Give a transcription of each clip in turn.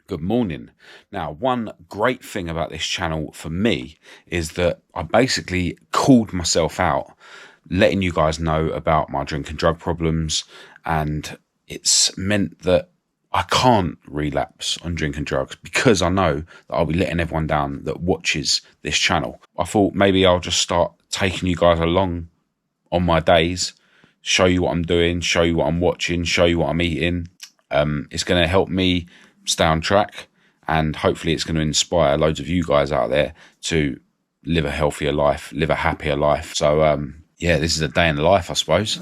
Good morning. Now, one great thing about this channel for me is that I basically called myself out, letting you guys know about my drink and drug problems, and it's meant that I can't relapse on drink and drugs because I know that I'll be letting everyone down that watches this channel. I thought maybe I'll just start taking you guys along on my days, show you what I'm doing, show you what I'm watching, show you what I'm eating. It's going to help me stay on track, and hopefully it's going to inspire loads of you guys out there to live a healthier life, live a happier life. So yeah, this is a day in the life, I suppose.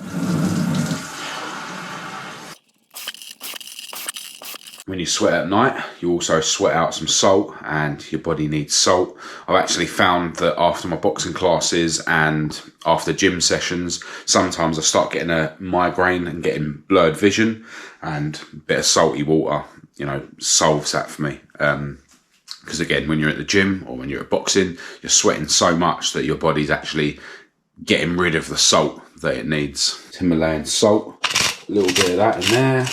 When you sweat at night, you also sweat out some salt, and your body needs salt. I've actually found that after my boxing classes and after gym sessions, sometimes I start getting a migraine and getting blurred vision, and a bit of salty water, solves that for me. Because again, when you're at the gym or when you're at boxing, you're sweating so much that your body's actually getting rid of the salt that it needs. Himalayan salt, a little bit of that in there.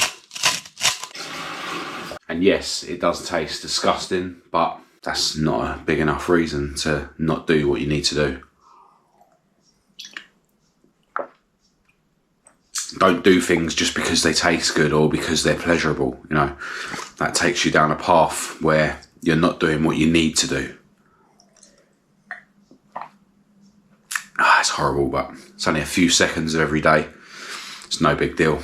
And yes, it does taste disgusting, but that's not a big enough reason to not do what you need to do. Don't do things just because they taste good or because they're pleasurable. That takes you down a path where you're not doing what you need to do. It's horrible, but it's only a few seconds of every day. It's no big deal.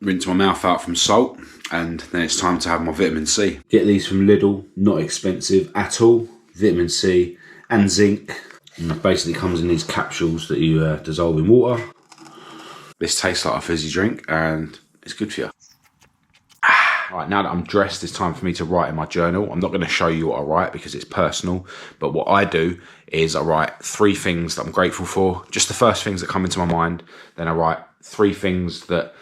Rinse my mouth out from salt, and then it's time to have my vitamin C. Get these from Lidl, not expensive at all. Vitamin C and zinc. And it basically comes in these capsules that you dissolve in water. This tastes like a fizzy drink, and it's good for you. Right, now that I'm dressed, it's time for me to write in my journal. I'm not going to show you what I write because it's personal, but what I do is I write 3 things that I'm grateful for, just the first things that come into my mind. Then I write 3 things that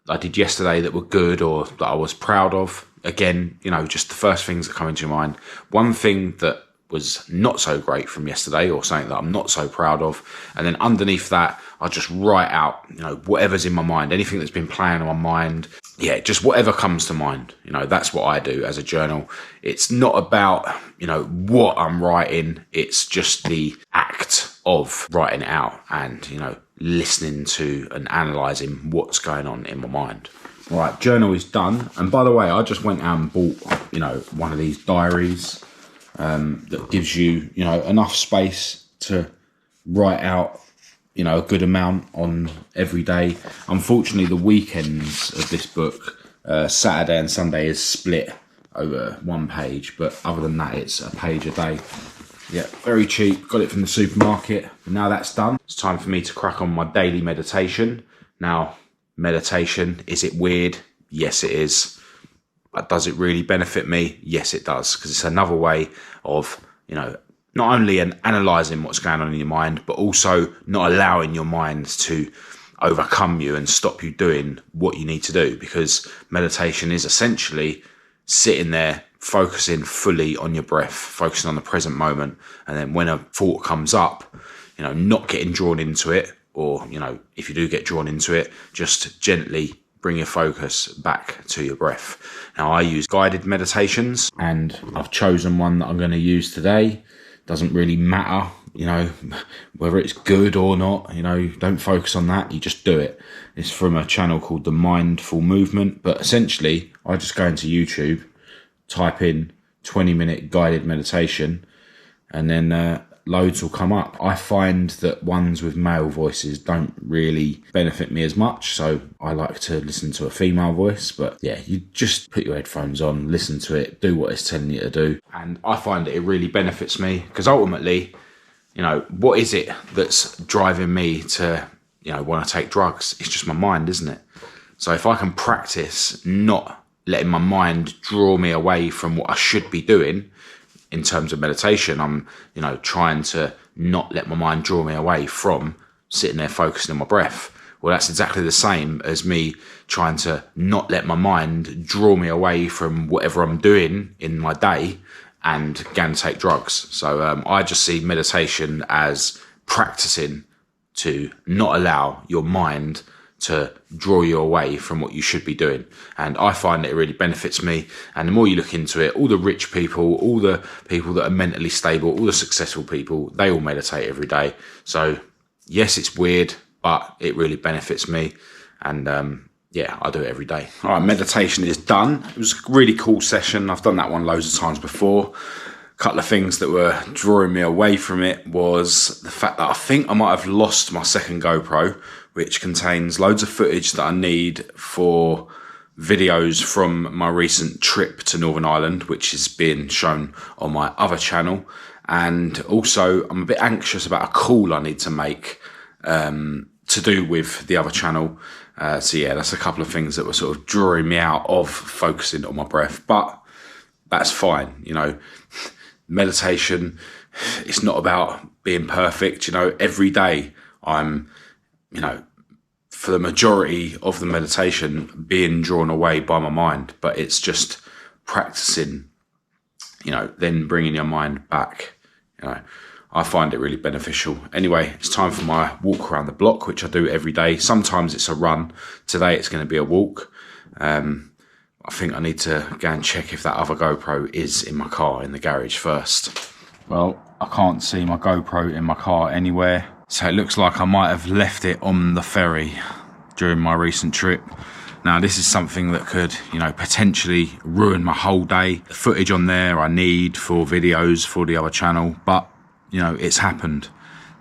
I did yesterday that were good or that I was proud of. Again, just the first things that come into your mind. One thing that was not so great from yesterday, or something that I'm not so proud of. And then underneath that, I just write out, whatever's in my mind, anything that's been playing on my mind. Yeah, just whatever comes to mind. That's what I do as a journal. It's not about, what I'm writing. It's just the act of writing it out and, listening to and analysing what's going on in my mind. All right, journal is done. And by the way, I just went out and bought, one of these diaries that gives you, enough space to write out, a good amount on every day. Unfortunately, the weekends of this book, Saturday and Sunday, is split over 1 page. But other than that, it's a page a day. Yeah, very cheap. Got it from the supermarket. And now that's done, it's time for me to crack on my daily meditation. Now, meditation, is it weird? Yes, it is. But does it really benefit me? Yes, it does. Because it's another way of, not only analysing what's going on in your mind, but also not allowing your mind to overcome you and stop you doing what you need to do. Because meditation is essentially sitting there, focusing fully on your breath, focusing on the present moment. And then when a thought comes up, not getting drawn into it, or, if you do get drawn into it, just gently bring your focus back to your breath. Now, I use guided meditations, and I've chosen one that I'm going to use today. Doesn't really matter, whether it's good or not, don't focus on that. You just do it. It's from a channel called The Mindful Movement. But essentially, I just go into YouTube, type in 20-minute guided meditation, and then loads will come up. I find that ones with male voices don't really benefit me as much, so I like to listen to a female voice. But yeah, you just put your headphones on, listen to it, do what it's telling you to do. And I find that it really benefits me, because ultimately, what is it that's driving me to, want to take drugs? It's just my mind, isn't it? So if I can practice not letting my mind draw me away from what I should be doing, in terms of meditation, I'm, trying to not let my mind draw me away from sitting there focusing on my breath. Well, that's exactly the same as me trying to not let my mind draw me away from whatever I'm doing in my day and going to take drugs. So I just see meditation as practicing to not allow your mind to draw you away from what you should be doing. And I find that it really benefits me. And the more you look into it, all the rich people, all the people that are mentally stable, all the successful people, they all meditate every day. So yes, it's weird, but it really benefits me. And yeah, I do it every day. All right, meditation is done. It was a really cool session. I've done that one loads of times before. A couple of things that were drawing me away from it was the fact that I think I might have lost my second GoPro, which contains loads of footage that I need for videos from my recent trip to Northern Ireland, which is being shown on my other channel. And also, I'm a bit anxious about a call I need to make to do with the other channel. So yeah, that's a couple of things that were sort of drawing me out of focusing on my breath, but that's fine. You know, meditation, it's not about being perfect. You know, every day I'm, you know, for the majority of the meditation being drawn away by my mind, but it's just practicing, you know, then bringing your mind back. You know, I find it really beneficial. Anyway, it's time for my walk around the block, which I do every day. Sometimes it's a run. Today it's going to be a walk. I think I need to go and check if that other GoPro is in my car in the garage first. Well, I can't see my GoPro in my car anywhere. So it looks like I might have left it on the ferry during my recent trip. Now, this is something that could, you know, potentially ruin my whole day. The footage on there I need for videos for the other channel, but, you know, it's happened.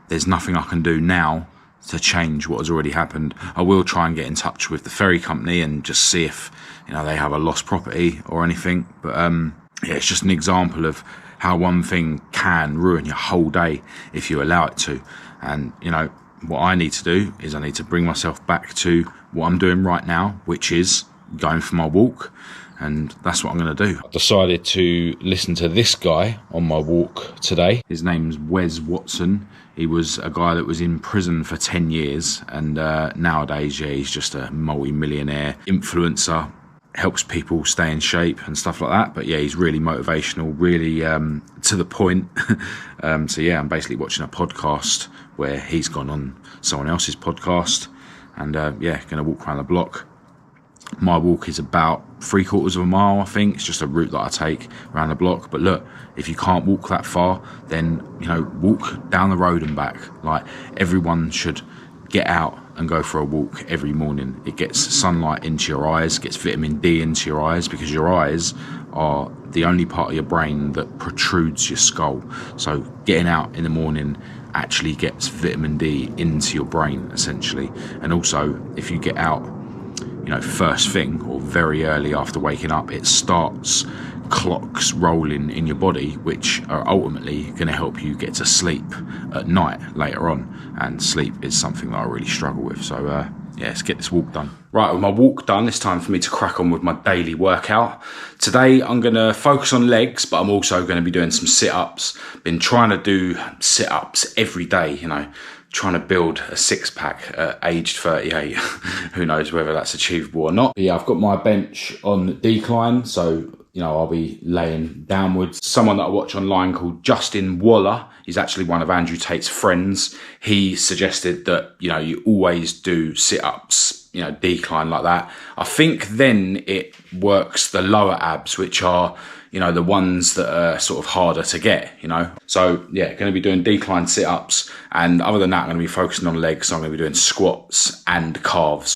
There's nothing I can do now to change what has already happened. I will try and get in touch with the ferry company and just see if, you know, they have a lost property or anything. But yeah, it's just an example of how one thing can ruin your whole day if you allow it to. And, you know, what I need to do is I need to bring myself back to what I'm doing right now, which is going for my walk. And that's what I'm going to do. I decided to listen to this guy on my walk today. His name's Wes Watson. He was a guy that was in prison for 10 years. And nowadays, yeah, he's just a multi-millionaire influencer. Helps people stay in shape and stuff like that. But yeah, he's really motivational, really to the point. So yeah, I'm basically watching a podcast where he's gone on someone else's podcast. And yeah, going to walk around the block. My walk is about 3/4 of a mile, I think. It's just a route that I take around the block. But look, if you can't walk that far, then, you know, walk down the road and back. Like, everyone should get out and go for a walk every morning. It gets sunlight into your eyes, gets vitamin D into your eyes, because your eyes are the only part of your brain that protrudes your skull. So getting out in the morning actually gets vitamin D into your brain, essentially. And also, if you get out, you know, first thing or very early after waking up, it starts clocks rolling in your body, which are ultimately going to help you get to sleep at night later on. And sleep is something that I really struggle with. So yeah, let's get this walk done. Right, with my walk done, it's time for me to crack on with my daily workout. Today I'm going to focus on legs, but I'm also going to be doing some sit-ups. Been trying to do sit-ups every day, you know, trying to build a six-pack at aged 38. Who knows whether that's achievable or not. But yeah, I've got my bench on decline, so, you know, I'll be laying downwards. Someone that I watch online called Justin Waller, he's actually one of Andrew Tate's friends. He suggested that, you know, you always do sit-ups, you know, decline like that. I think then it works the lower abs, which are, you know, the ones that are sort of harder to get, you know. So yeah, going to be doing decline sit-ups. And other than that, I'm going to be focusing on legs. So I'm going to be doing squats and calves.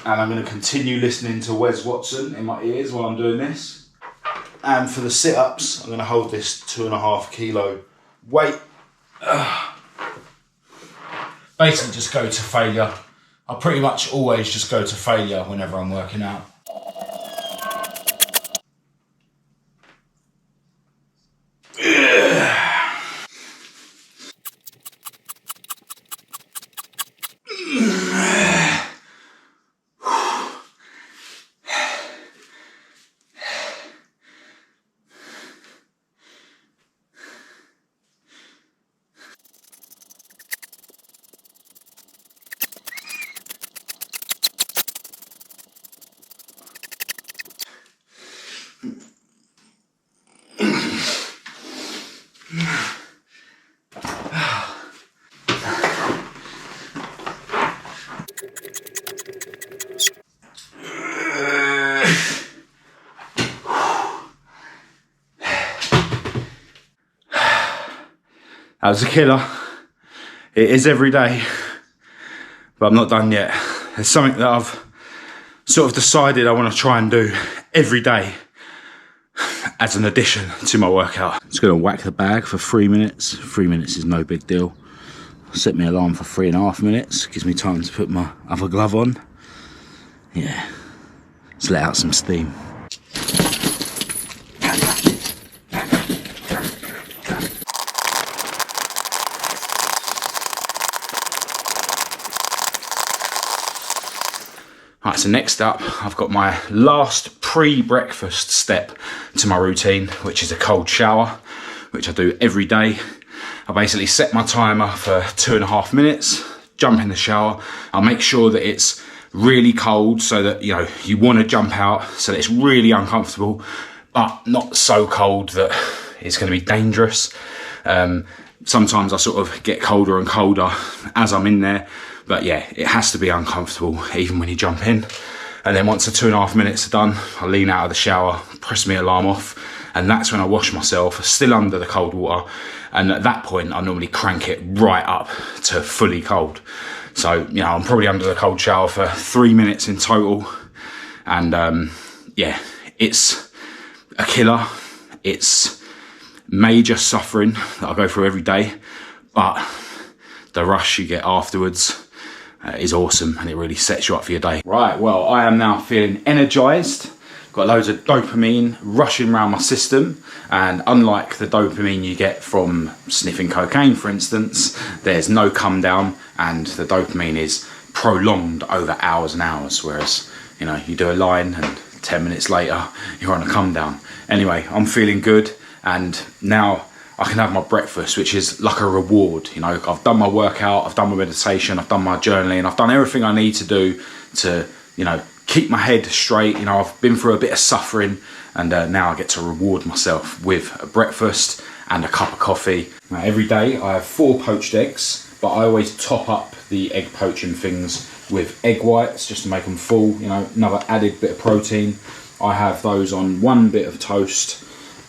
And I'm going to continue listening to Wes Watson in my ears while I'm doing this. And for the sit-ups, I'm going to hold this 2.5 kilo weight. Basically just go to failure. I pretty much always just go to failure whenever I'm working out. That was a killer. It is every day, but I'm not done yet. It's something that I've sort of decided I want to try and do every day as an addition to my workout. Just going to whack the bag for 3 minutes. 3 minutes is no big deal. Set my alarm for 3.5 minutes. Gives me time to put my other glove on. Yeah, let's let out some steam. Right, so next up, I've got my last pre-breakfast step to my routine, which is a cold shower, which I do every day. I basically set my timer for 2.5 minutes, jump in the shower. I'll make sure that it's really cold so that, you know, you want to jump out, so that it's really uncomfortable, but not so cold that it's going to be dangerous. Sometimes I sort of get colder and colder as I'm in there. But yeah, it has to be uncomfortable even when you jump in. And then once the 2.5 minutes are done, I lean out of the shower, press my alarm off, and that's when I wash myself, still under the cold water. And at that point, I normally crank it right up to fully cold. So, you know, I'm probably under the cold shower for 3 minutes in total. And yeah, it's a killer. It's major suffering that I go through every day. But the rush you get afterwards is awesome, and it really sets you up for your day. Right, well, I am now feeling energized. Got loads of dopamine rushing around my system, and unlike the dopamine you get from sniffing cocaine, for instance, there's no come down, and the dopamine is prolonged over hours and hours, whereas, you know, you do a line and 10 minutes later you're on a come down. Anyway, I'm feeling good, and now I can have my breakfast, which is like a reward. You know, I've done my workout, I've done my meditation, I've done my journaling, I've done everything I need to do to, you know, keep my head straight. You know, I've been through a bit of suffering, and now I get to reward myself with a breakfast and a cup of coffee. Now, every day I have 4 poached eggs, but I always top up the egg poaching things with egg whites just to make them full, you know, another added bit of protein. I have those on 1 bit of toast,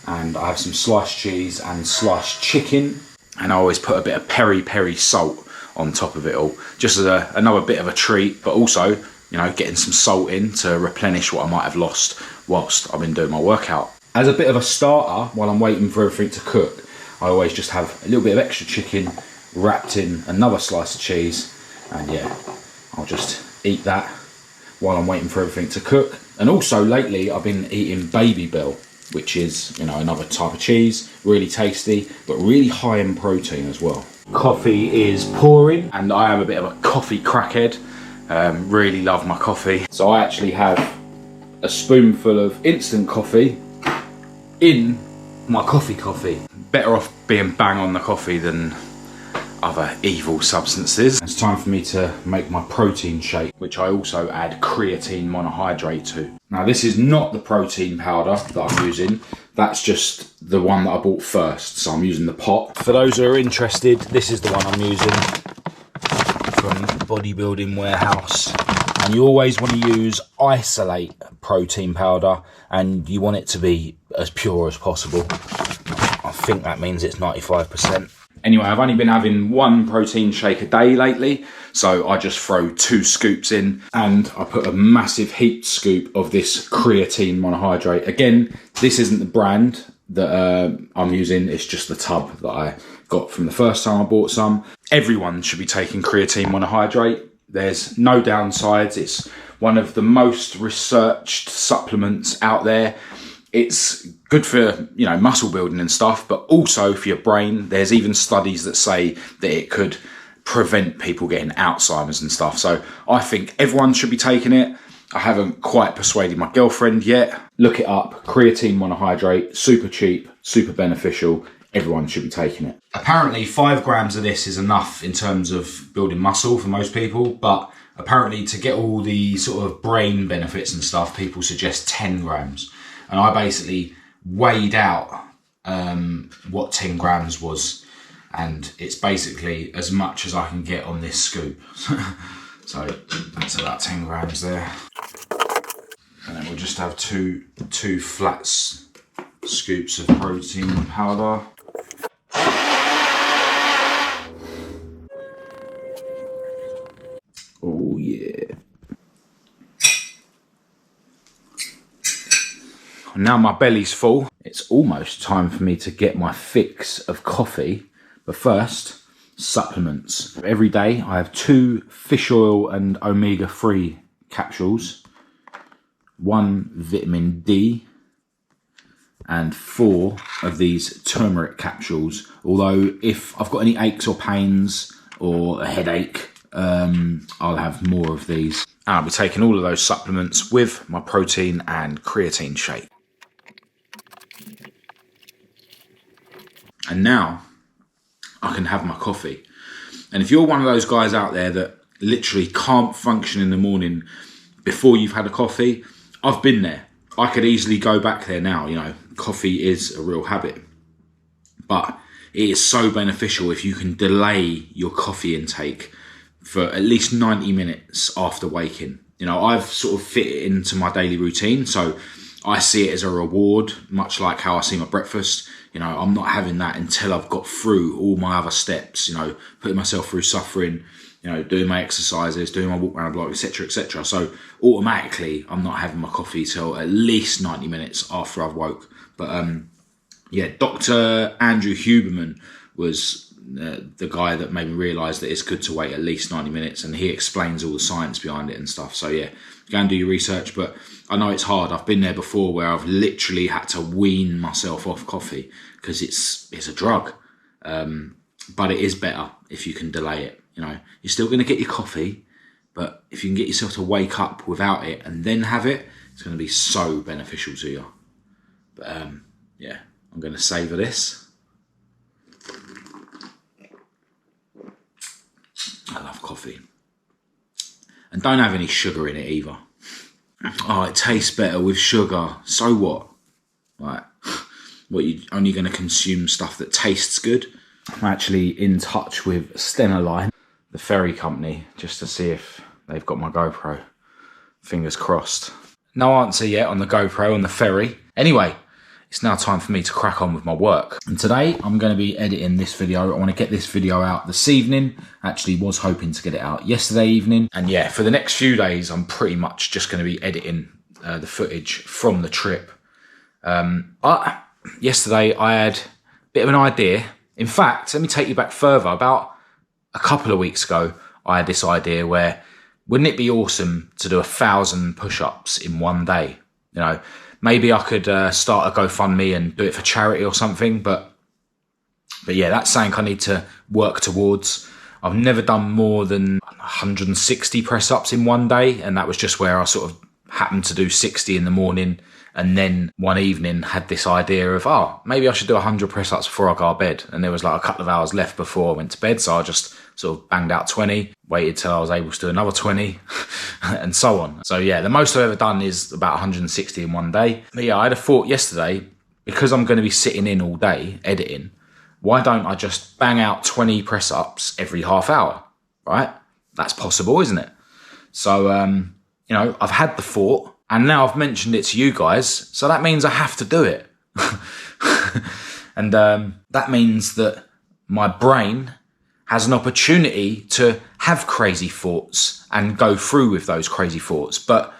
and I have some sliced cheese and sliced chicken, and I always put a bit of peri-peri salt on top of it all, just as another bit of a treat, but also, you know, getting some salt in to replenish what I might have lost whilst I've been doing my workout. As a bit of a starter, while I'm waiting for everything to cook, I always just have a little bit of extra chicken wrapped in another slice of cheese, and yeah, I'll just eat that while I'm waiting for everything to cook. And also lately I've been eating Baby Bell, which is, you know, another type of cheese, really tasty, but really high in protein as well. Coffee is pouring, and I am a bit of a coffee crackhead. Really love my coffee. So I actually have a spoonful of instant coffee in my coffee. Better off being bang on the coffee than other evil substances. It's time for me to make my protein shake, which I also add creatine monohydrate to. Now, this is not the protein powder that I'm using, that's just the one that I bought first, so I'm using the pot. For those who are interested, this is the one I'm using from Bodybuilding Warehouse. And you always want to use isolate protein powder, and you want it to be as pure as possible. I think that means it's 95%. Anyway, I've only been having 1 protein shake a day lately, so I just throw 2 scoops in, and I put a massive heaped scoop of this creatine monohydrate. Again, this isn't the brand that I'm using, it's just the tub that I got from the first time I bought some. Everyone should be taking creatine monohydrate. There's no downsides. It's one of the most researched supplements out there. It's good for, you know, muscle building and stuff, but also for your brain. There's even studies that say that it could prevent people getting Alzheimer's and stuff. So I think everyone should be taking it. I haven't quite persuaded my girlfriend yet. Look it up, creatine monohydrate, super cheap, super beneficial. Everyone should be taking it. Apparently 5 grams of this is enough in terms of building muscle for most people, but apparently to get all the sort of brain benefits and stuff, people suggest 10 grams. And I basically weighed out what 10 grams was, and it's basically as much as I can get on this scoop. So that's about 10 grams there. And then we'll just have two flat scoops of protein powder. Now my belly's full. It's almost time for me to get my fix of coffee. But first, supplements. Every day I have 2 fish oil and omega-3 capsules, 1 vitamin D, and 4 of these turmeric capsules. Although if I've got any aches or pains or a headache, I'll have more of these. And I'll be taking all of those supplements with my protein and creatine shake. And now I can have my coffee. And if you're one of those guys out there that literally can't function in the morning before you've had a coffee, I've been there. I could easily go back there now. You know, coffee is a real habit. But it is so beneficial if you can delay your coffee intake for at least 90 minutes after waking. You know, I've sort of fit it into my daily routine, so I see it as a reward, much like how I see my breakfast. You know, I'm not having that until I've got through all my other steps, you know, putting myself through suffering, you know, doing my exercises, doing my walk around the block, etc., etc. So automatically, I'm not having my coffee till at least 90 minutes after I've woke. But yeah, Dr. Andrew Huberman was the guy that made me realise that it's good to wait at least 90 minutes, and he explains all the science behind it and stuff. So yeah, go and do your research. But I know it's hard. I've been there before where I've literally had to wean myself off coffee because it's a drug. But it is better if you can delay it. You know, you're still going to get your coffee, but if you can get yourself to wake up without it and then have it, it's going to be so beneficial to you. But yeah, I'm going to savour this. I love coffee. And don't have any sugar in it either. Oh, it tastes better with sugar. So what? Like, what, you only going to consume stuff that tastes good? I'm actually in touch with Stenaline, the ferry company, just to see if they've got my GoPro. Fingers crossed. No answer yet on the GoPro on the ferry. Anyway, it's now time for me to crack on with my work. And today I'm going to be editing this video. I want to get this video out this evening. Actually was hoping to get it out yesterday evening. And yeah, for the next few days, I'm pretty much just going to be editing the footage from the trip. But yesterday I had a bit of an idea. In fact, let me take you back further. About a couple of weeks ago, I had this idea where, wouldn't it be awesome to do 1,000 push-ups in one day? You know, maybe I could start a GoFundMe and do it for charity or something. But yeah, that's something I need to work towards. I've never done more than 160 press-ups in one day. And that was just where I sort of happened to do 60 in the morning. And then one evening had this idea of, oh, maybe I should do 100 press-ups before I go to bed. And there was like a couple of hours left before I went to bed. So I just sort of banged out 20, waited till I was able to do another 20 and so on. So yeah, the most I've ever done is about 160 in one day. But yeah, I had a thought yesterday, because I'm going to be sitting in all day editing, why don't I just bang out 20 press-ups every half hour, right? That's possible, isn't it? So, you know, I've had the thought, and now I've mentioned it to you guys, so that means I have to do it. And that means that my brain has an opportunity to have crazy thoughts and go through with those crazy thoughts, but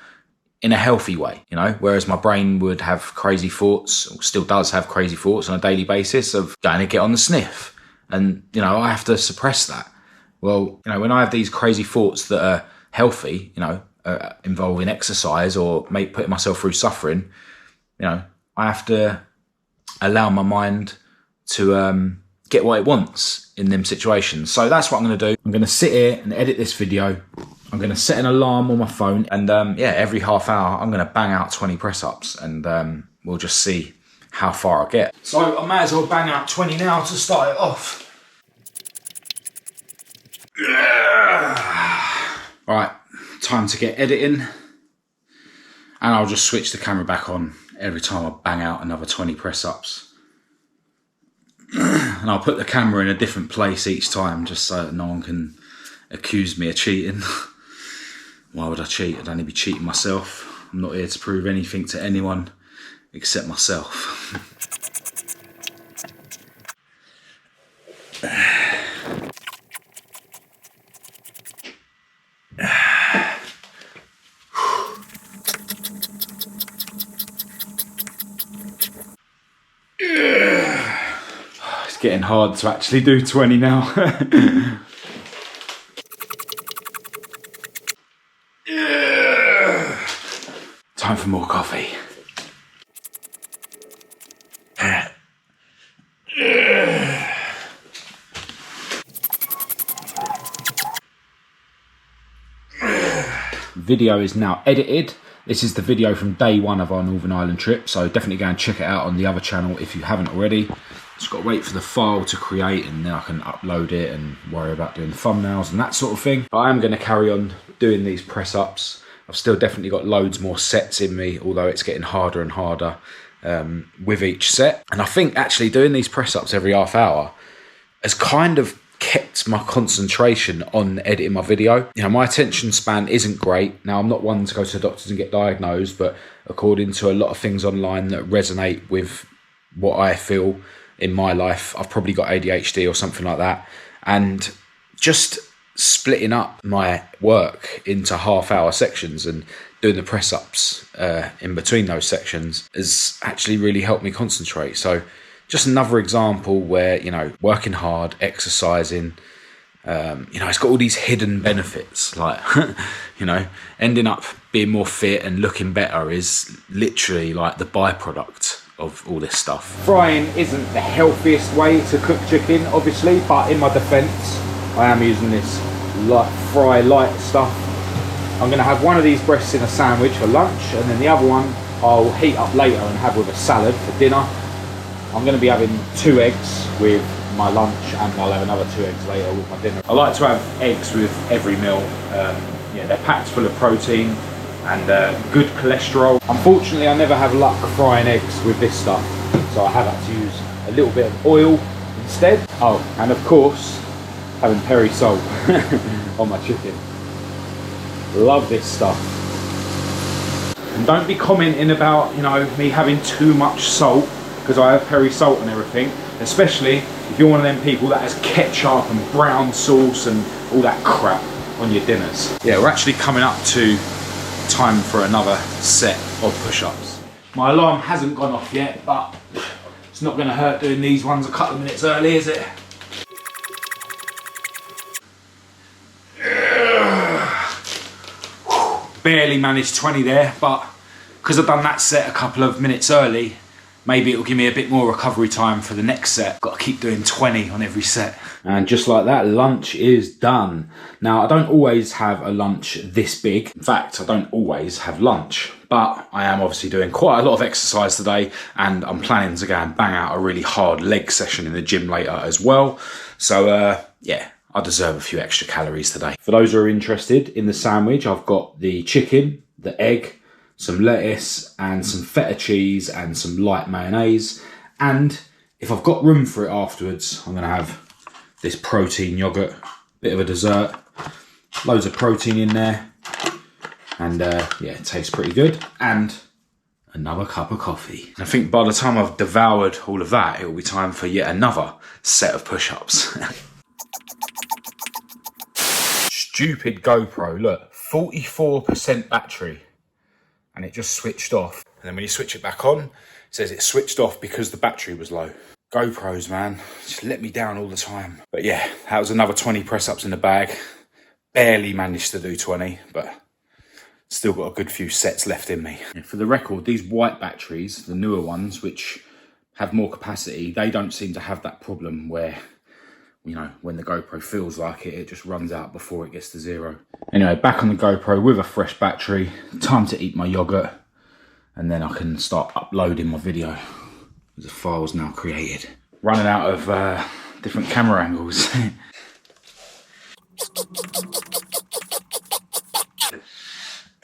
in a healthy way, you know, whereas my brain would have crazy thoughts, or still does have crazy thoughts on a daily basis of going to get on the sniff. And, you know, I have to suppress that. Well, you know, when I have these crazy thoughts that are healthy, you know, involving exercise or putting myself through suffering, you know, I have to allow my mind to get what it wants in them situations. So that's what I'm going to do. I'm going to sit here and edit this video. I'm going to set an alarm on my phone, and yeah, every half hour I'm going to bang out 20 press-ups, and we'll just see how far I get. So I may as well bang out 20 now to start it off. Right, time to get editing, and I'll just switch the camera back on every time I bang out another 20 press-ups. And I'll put the camera in a different place each time, just so that no one can accuse me of cheating. Why would I cheat? I'd only be cheating myself. I'm not here to prove anything to anyone except myself. getting hard to actually do 20 now. Time for more coffee. Video is now edited. This is the video from day one of our Northern Ireland trip, so definitely go and check it out on the other channel if you haven't already. Just got to wait for the file to create and then I can upload it and worry about doing the thumbnails and that sort of thing. But I am going to carry on doing these press ups. I've still definitely got loads more sets in me, although it's getting harder and harder with each set. And I think actually doing these press ups every half hour has kind of kept my concentration on editing my video. You know, my attention span isn't great. Now, I'm not one to go to the doctors and get diagnosed, but according to a lot of things online that resonate with what I feel in my life, I've probably got ADHD or something like that. And just splitting up my work into half-hour sections and doing the press-ups in between those sections has actually really helped me concentrate. So just another example where, you know, working hard, exercising, you know, it's got all these hidden benefits. Like, you know, ending up being more fit and looking better is literally like the byproduct of all this stuff. Frying isn't the healthiest way to cook chicken, obviously, but in my defence, I am using this fry light stuff. I'm going to have one of these breasts in a sandwich for lunch, and then the other one I'll heat up later and have with a salad for dinner. I'm going to be having 2 eggs with my lunch, and I'll have another 2 eggs later with my dinner. I like to have eggs with every meal. Yeah, they're packed full of protein and good cholesterol. Unfortunately, I never have luck frying eggs with this stuff, so I have had to use a little bit of oil instead. Oh, and of course, having peri salt on my chicken. Love this stuff. And don't be commenting about, you know, me having too much salt, because I have peri salt and everything, especially if you're one of them people that has ketchup and brown sauce and all that crap on your dinners. Yeah, we're actually coming up to time for another set of push-ups. My alarm hasn't gone off yet, but it's not going to hurt doing these ones a couple of minutes early, is it? Barely managed 20 there, but because I've done that set a couple of minutes early, maybe it'll give me a bit more recovery time for the next set. Got to keep doing 20 on every set. And just like that, lunch is done. Now, I don't always have a lunch this big. In fact, I don't always have lunch, but I am obviously doing quite a lot of exercise today, and I'm planning to go and bang out a really hard leg session in the gym later as well. So, yeah, I deserve a few extra calories today. For those who are interested in the sandwich, I've got the chicken, the egg, some lettuce and some feta cheese and some light mayonnaise. And if I've got room for it afterwards, I'm gonna have this protein yogurt, bit of a dessert, loads of protein in there. And yeah, it tastes pretty good. And another cup of coffee. I think by the time I've devoured all of that, it will be time for yet another set of push-ups. Stupid GoPro, look, 44% battery. And it just switched off. And then when you switch it back on, it says it switched off because the battery was low. GoPros, man, just let me down all the time. But yeah, that was another 20 press-ups in the bag. Barely managed to do 20, but still got a good few sets left in me. For the record, these white batteries, the newer ones, which have more capacity, they don't seem to have that problem where, you know, when the GoPro feels like it, it just runs out before it gets to 0. Anyway, back on the GoPro with a fresh battery. Time to eat my yogurt, and then I can start uploading my video. The file's now created. Running out of different camera angles.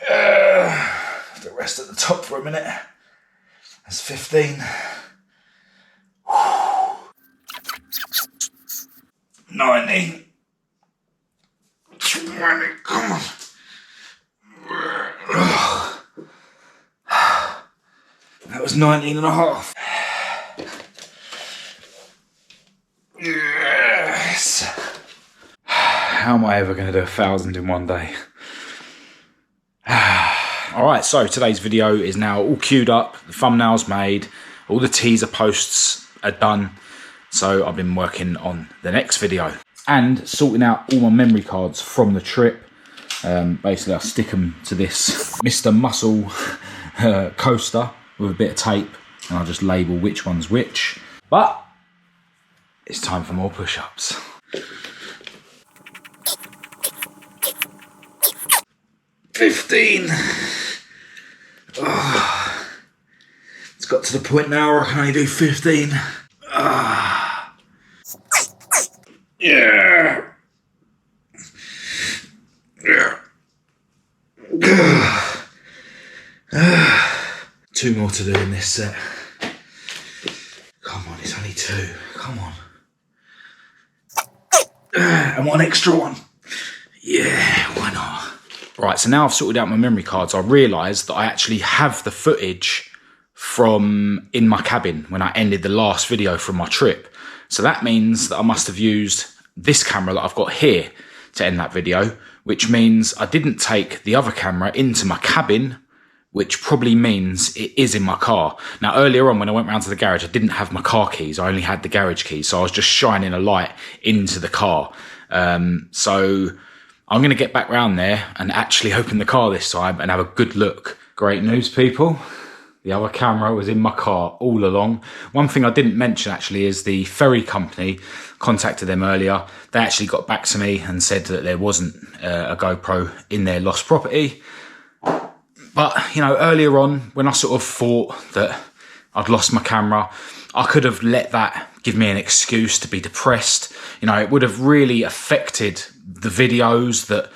The rest at the top for a minute. That's 15. 19. 20, come on. That was 19 and a half. Yes. How am I ever going to do 1,000 in one day? Alright, so today's video is now all queued up, the thumbnail's made, all the teaser posts are done. So I've been working on the next video and sorting out all my memory cards from the trip. Basically I stick them to this Mr. Muscle coaster with a bit of tape, and I'll just label which one's which. But it's time for more push-ups. $15. Oh, it's got to the point now where I can only do 15. Yeah. Two more to do in this set. Come on, it's only two. Come on. And one extra one. Yeah, why not? Right, so now I've sorted out my memory cards, I realised that I actually have the footage from in my cabin when I ended the last video from my trip. So that means that I must have used this camera that I've got here to end that video, which means I didn't take the other camera into my cabin, which probably means it is in my car. Now, earlier on when I went round to the garage, I didn't have my car keys. I only had the garage keys. So I was just shining a light into the car. So I'm going to get back round there and actually open the car this time and have a good look. Great news, people. The other camera was in my car all along. One thing I didn't mention actually is the ferry company, contacted them earlier. They actually got back to me and said that there wasn't a GoPro in their lost property. But, you know, earlier on when I sort of thought that I'd lost my camera, I could have let that give me an excuse to be depressed. You know, it would have really affected the videos that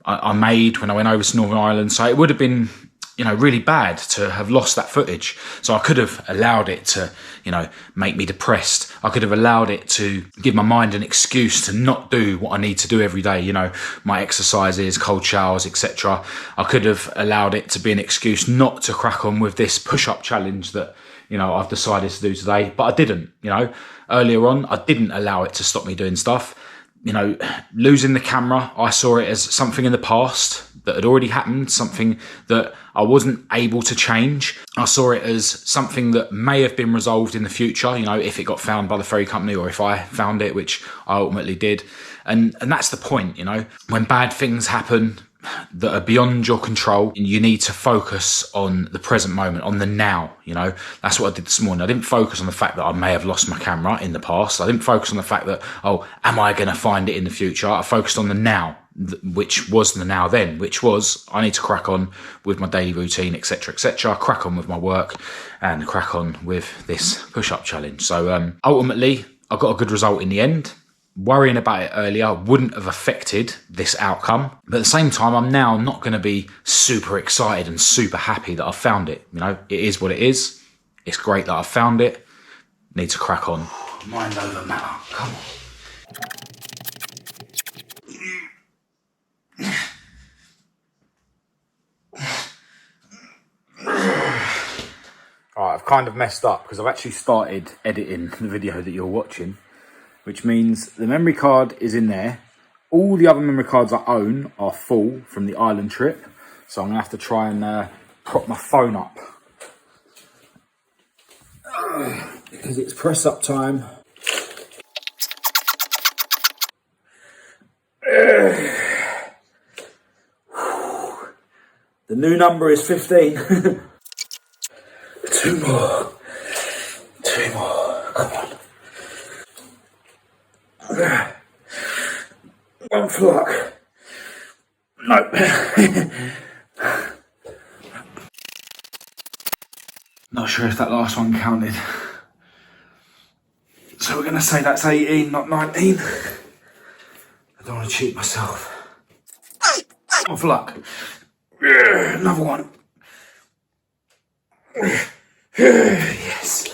I made when I went over to Northern Ireland. So it would have been, you know, really bad to have lost that footage. So I could have allowed it to, you know, make me depressed. I could have allowed it to give my mind an excuse to not do what I need to do every day. You know, my exercises, cold showers, etc. I could have allowed it to be an excuse not to crack on with this push-up challenge that, you know, I've decided to do today, but I didn't. You know, earlier on, I didn't allow it to stop me doing stuff. You know, losing the camera, I saw it as something in the past that had already happened, something that I wasn't able to change. I saw it as something that may have been resolved in the future, you know, if it got found by the ferry company or if I found it, which I ultimately did. And that's the point, you know, when bad things happen that are beyond your control, you need to focus on the present moment, on the now. You know, that's what I did this morning. I didn't focus on the fact that I may have lost my camera in the past. I didn't focus on the fact that, oh, am I going to find it in the future? I focused on the now, which was the now then, which was I need to crack on with my daily routine, etc., etc., crack on with my work and crack on with this push-up challenge. So ultimately, I got a good result in the end. Worrying about it earlier wouldn't have affected this outcome. But at the same time, I'm now not going to be super excited and super happy that I've found it. You know, it is what it is. It's great that I've found it. Need to crack on. Mind over matter. Come on. Alright, I've kind of messed up because I've actually started editing the video that you're watching, which means the memory card is in there. All the other memory cards I own are full from the island trip. So I'm going to have to try and prop my phone up. Because it's press up time. The new number is 15. Two more. Come on. One for luck. Nope. Not sure if that last one counted. So we're going to say that's 18, not 19. I don't want to cheat myself. One for luck. Another one. Yes.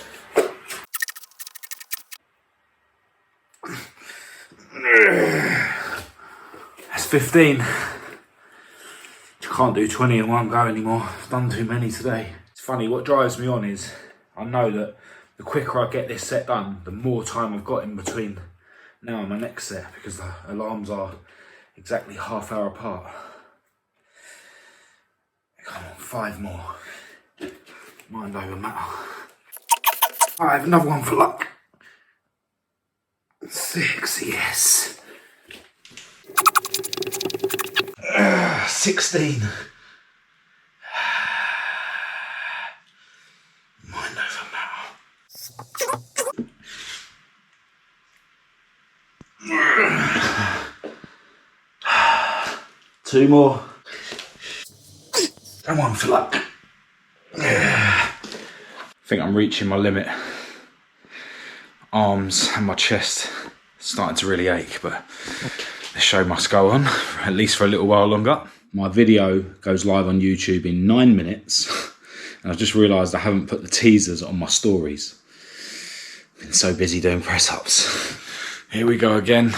That's 15. You can't do 20 in one go anymore. I've done too many today. It's funny, what drives me on is I know that the quicker I get this set done, the more time I've got in between now and my next set, because the alarms are exactly half hour apart. Come on, 5 more. Mind over matter. I have another one for luck. 6, yes. 16. Mind over matter. 2 more. And 1 for luck. I think I'm reaching my limit. Arms and my chest starting to really ache, but the show must go on, at least for a little while longer. My video goes live on YouTube in 9 minutes, and I've just realised I haven't put the teasers on my stories. I've been so busy doing press-ups. Here we go again.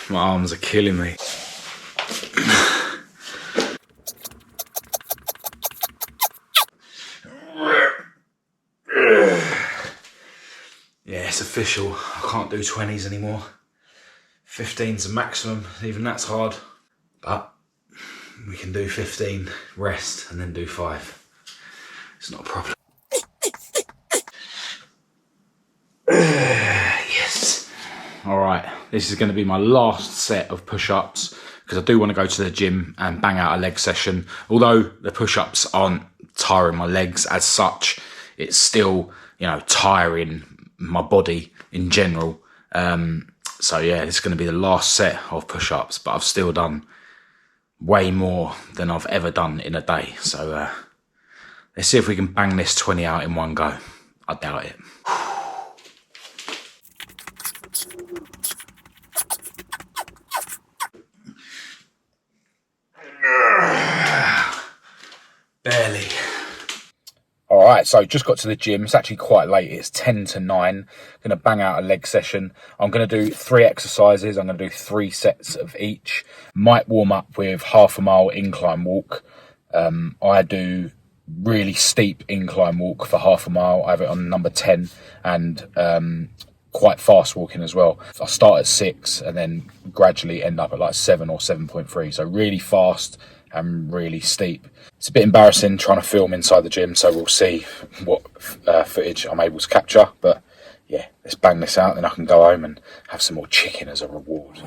My arms are killing me. Yeah, it's official. I can't do 20s anymore. 15's the maximum, even that's hard. But we can do 15, rest, and then do 5. It's not a problem. Yes. All right, this is going to be my last set of push-ups because I do want to go to the gym and bang out a leg session. Although the push-ups aren't tiring my legs as such, it's still, you know, tiring my body in general. So yeah, this is going to be the last set of push-ups, but I've still done way more than I've ever done in a day. So let's see if we can bang this 20 out in one go. I doubt it. Barely. All right, so just got to the gym. It's actually quite late. It's 10 to 9. Going to bang out a leg session. I'm going to do 3 exercises. I'm going to do 3 sets of each. Might warm up with half a mile incline walk. I do really steep incline walk for half a mile. I have it on number 10 and quite fast walking as well. I start at 6 and then gradually end up at like 7 or 7.3. So really fast and really steep. It's a bit embarrassing trying to film inside the gym, so we'll see what footage I'm able to capture. But yeah, let's bang this out, then I can go home and have some more chicken as a reward.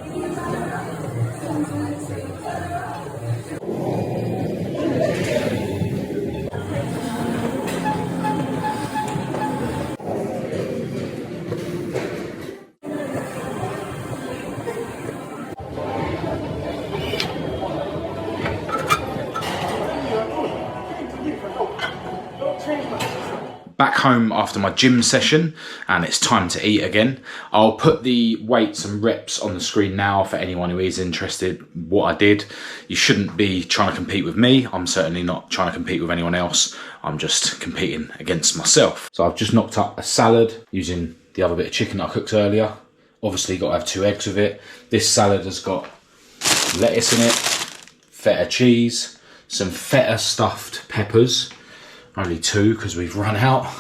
Back home after my gym session, and it's time to eat again. I'll put the weights and reps on the screen now for anyone who is interested what I did. You shouldn't be trying to compete with me. I'm certainly not trying to compete with anyone else. I'm just competing against myself. So I've just knocked up a salad using the other bit of chicken that I cooked earlier. Obviously got to have 2 eggs with it. This salad has got lettuce in it, feta cheese, some feta stuffed peppers, only 2 because we've run out,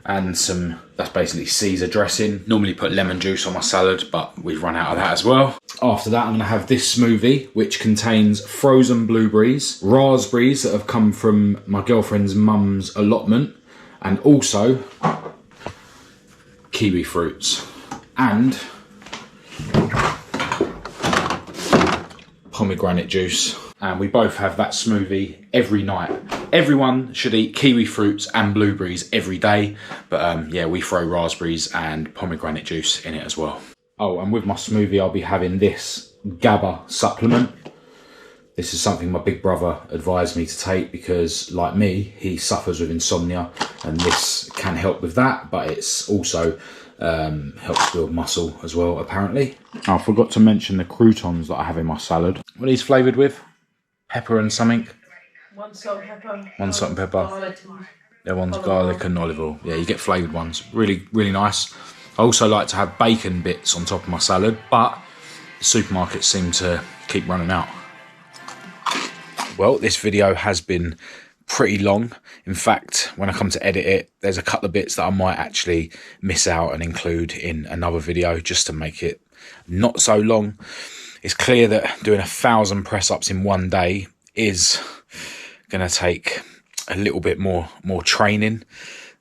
and some, that's basically Caesar dressing. Normally put lemon juice on my salad, but we've run out of that as well. After that, I'm going to have this smoothie, which contains frozen blueberries, raspberries that have come from my girlfriend's mum's allotment, and also kiwi fruits, and pomegranate juice. And we both have that smoothie every night. Everyone should eat kiwi fruits and blueberries every day. But yeah, we throw raspberries and pomegranate juice in it as well. Oh, and with my smoothie, I'll be having this GABA supplement. This is something my big brother advised me to take because, like me, he suffers with insomnia. And this can help with that, but it's also helps build muscle as well, apparently. Oh, I forgot to mention the croutons that I have in my salad. What are these flavoured with? Pepper and something? 1 salt and pepper. 1 salt and pepper. Garlic. The one's garlic and olive oil. Yeah, you get flavoured ones. Really, really nice. I also like to have bacon bits on top of my salad, but the supermarkets seem to keep running out. Well, this video has been pretty long. In fact, when I come to edit it, there's a couple of bits that I might actually miss out and include in another video just to make it not so long. It's clear that doing 1,000 press-ups in one day is going to take a little bit more training.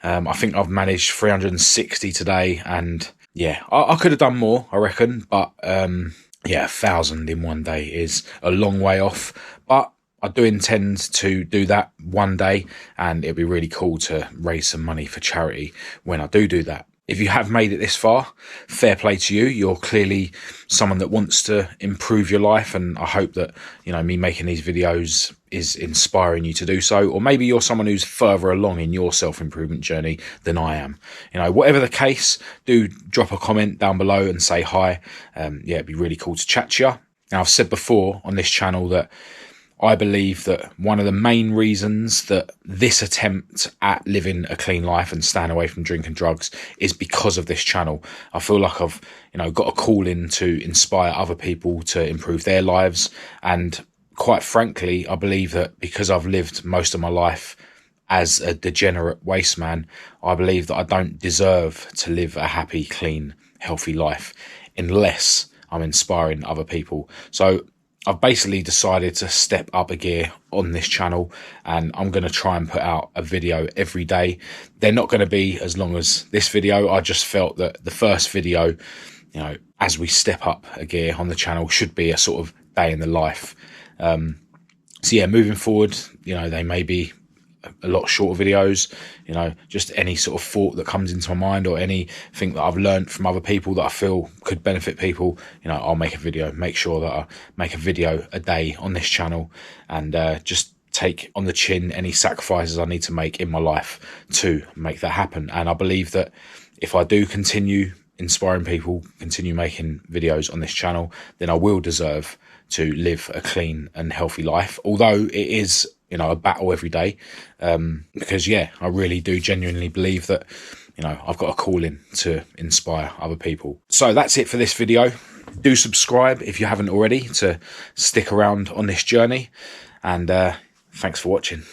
I think I've managed 360 today, and yeah, I could have done more, I reckon, but yeah, 1,000 in one day is a long way off, but I do intend to do that one day, and it'd be really cool to raise some money for charity when I do that. If you have made it this far, fair play to you. You're clearly someone that wants to improve your life, and I hope that, you know, me making these videos is inspiring you to do so. Or maybe you're someone who's further along in your self-improvement journey than I am. You know, whatever the case, do drop a comment down below and say hi. Yeah, it'd be really cool to chat to you. Now, I've said before on this channel that I believe that one of the main reasons that this attempt at living a clean life and staying away from drink and drugs is because of this channel. I feel like I've, you know, got a calling to inspire other people to improve their lives. And quite frankly, I believe that because I've lived most of my life as a degenerate waste man, I believe that I don't deserve to live a happy, clean, healthy life unless I'm inspiring other people. So I've basically decided to step up a gear on this channel, and I'm going to try and put out a video every day. They're not going to be as long as this video. I just felt that the first video, you know, as we step up a gear on the channel, should be a sort of day in the life. So yeah, moving forward, you know, they may be a lot shorter videos, you know, just any sort of thought that comes into my mind or anything that I've learned from other people that I feel could benefit people, you know, I'll make a video. Make sure that I make a video a day on this channel, and just take on the chin any sacrifices I need to make in my life to make that happen. And I believe that if I do continue inspiring people, continue making videos on this channel, then I will deserve to live a clean and healthy life, although it is, you know, a battle every day, because yeah, I really do genuinely believe that, you know, I've got a calling to inspire other people. So that's it for this video. Do subscribe if you haven't already to stick around on this journey, and thanks for watching.